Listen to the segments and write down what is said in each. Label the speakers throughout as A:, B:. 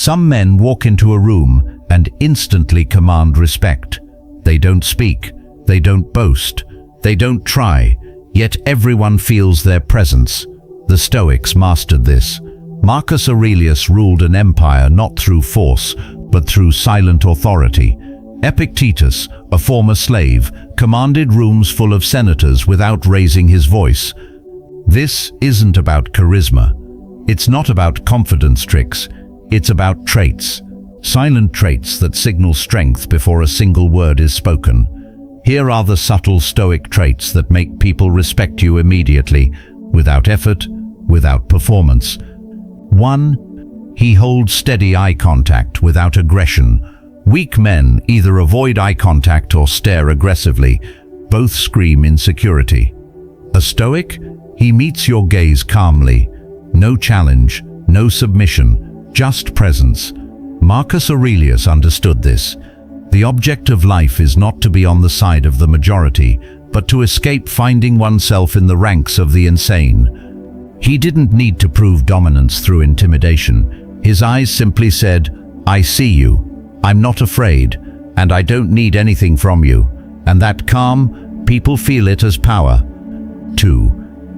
A: Some men walk into a room and instantly command respect. They don't speak, they don't boast, they don't try, yet everyone feels their presence. The Stoics mastered this. Marcus Aurelius ruled an empire not through force, but through silent authority. Epictetus, a former slave, commanded rooms full of senators without raising his voice. This isn't about charisma. It's not about confidence tricks. It's about traits. Silent traits that signal strength before a single word is spoken. Here are the subtle Stoic traits that make people respect you immediately, without effort, without performance. 1. He holds steady eye contact without aggression. Weak men either avoid eye contact or stare aggressively. Both scream insecurity. A Stoic? He meets your gaze calmly. No challenge, no submission, just presence. Marcus Aurelius understood this. The object of life is not to be on the side of the majority, but to escape finding oneself in the ranks of the insane. He didn't need to prove dominance through intimidation. His eyes simply said, "I see you. I'm not afraid, and I don't need anything from you." And that calm, people feel it as power. 2.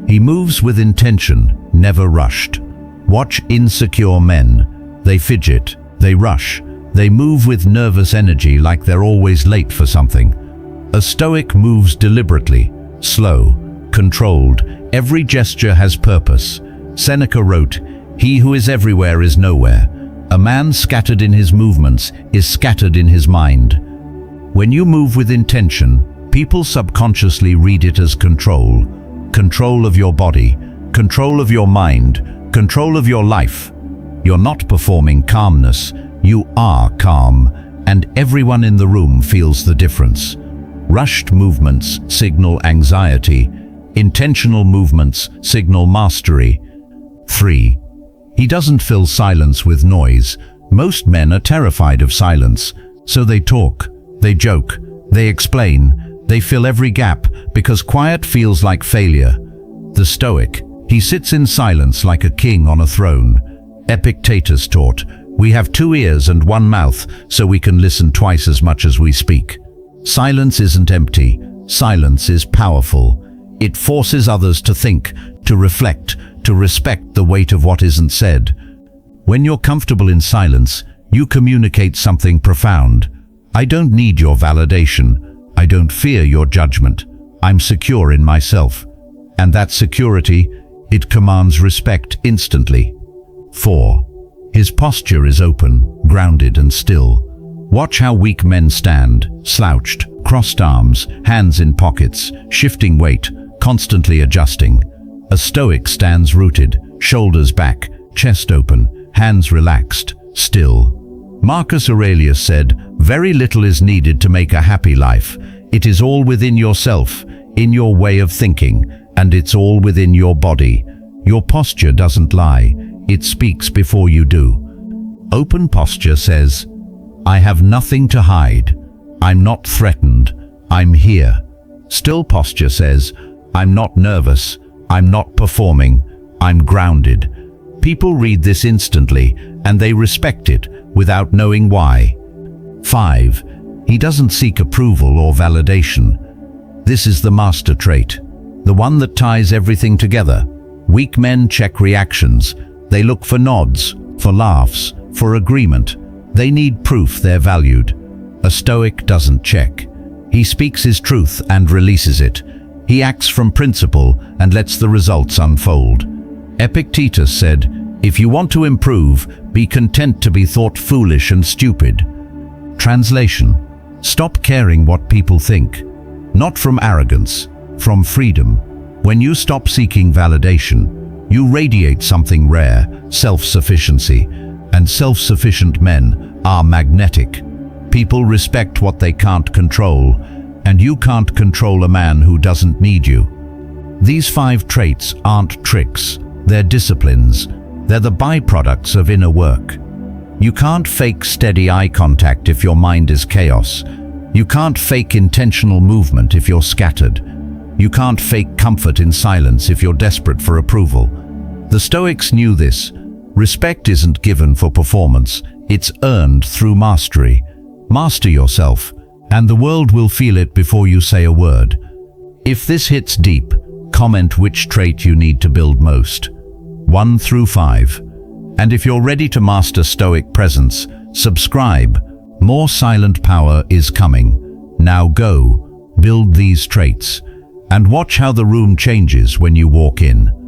A: He moves with intention, never rushed. Watch insecure men. They fidget, they rush, they move with nervous energy like they're always late for something. A Stoic moves deliberately, slow, controlled. Every gesture has purpose. Seneca wrote, "He who is everywhere is nowhere. A man scattered in his movements is scattered in his mind." When you move with intention, people subconsciously read it as control. Control of your body, control of your mind, control of your life. You're not performing calmness, you are calm, and everyone in the room feels the difference. Rushed movements signal anxiety. Intentional movements signal mastery. 3. He doesn't fill silence with noise. Most men are terrified of silence, so they talk, they joke, they explain, they fill every gap because quiet feels like failure. The Stoic, he sits in silence like a king on a throne. Epictetus taught, "We have 2 ears and 1 mouth, so we can listen twice as much as we speak." Silence isn't empty. Silence is powerful. It forces others to think, to reflect, to respect the weight of what isn't said. When you're comfortable in silence, you communicate something profound. I don't need your validation. I don't fear your judgment. I'm secure in myself. And that security, it commands respect instantly. 4. His posture is open, grounded and still. Watch how weak men stand, slouched, crossed arms, hands in pockets, shifting weight, constantly adjusting. A Stoic stands rooted, shoulders back, chest open, hands relaxed, still. Marcus Aurelius said, "Very little is needed to make a happy life. It is all within yourself, in your way of thinking, and it's all within your body. Your posture doesn't lie, it speaks before you do." Open posture says, "I have nothing to hide. I'm not threatened. I'm here." Still posture says, "I'm not nervous. I'm not performing. I'm grounded." People read this instantly, and they respect it without knowing why. 5. He doesn't seek approval or validation. This is the master trait, the one that ties everything together. Weak men check reactions. They look for nods, for laughs, for agreement. They need proof they're valued. A Stoic doesn't check. He speaks his truth and releases it. He acts from principle and lets the results unfold. Epictetus said, "If you want to improve, be content to be thought foolish and stupid." Translation: stop caring what people think. Not from arrogance, from freedom. When you stop seeking validation, you radiate something rare, self-sufficiency. And self-sufficient men are magnetic. People respect what they can't control, and you can't control a man who doesn't need you. These 5 traits aren't tricks, they're disciplines. They're the byproducts of inner work. You can't fake steady eye contact if your mind is chaos. You can't fake intentional movement if you're scattered. You can't fake comfort in silence if you're desperate for approval. The Stoics knew this. Respect isn't given for performance, It's earned through mastery. Master yourself, and the world will feel it before you say a word. If this hits deep, comment which trait you need to build most. 1 through 5. And if you're ready to master Stoic presence, subscribe. More silent power is coming. Now go, build these traits, and watch how the room changes when you walk in.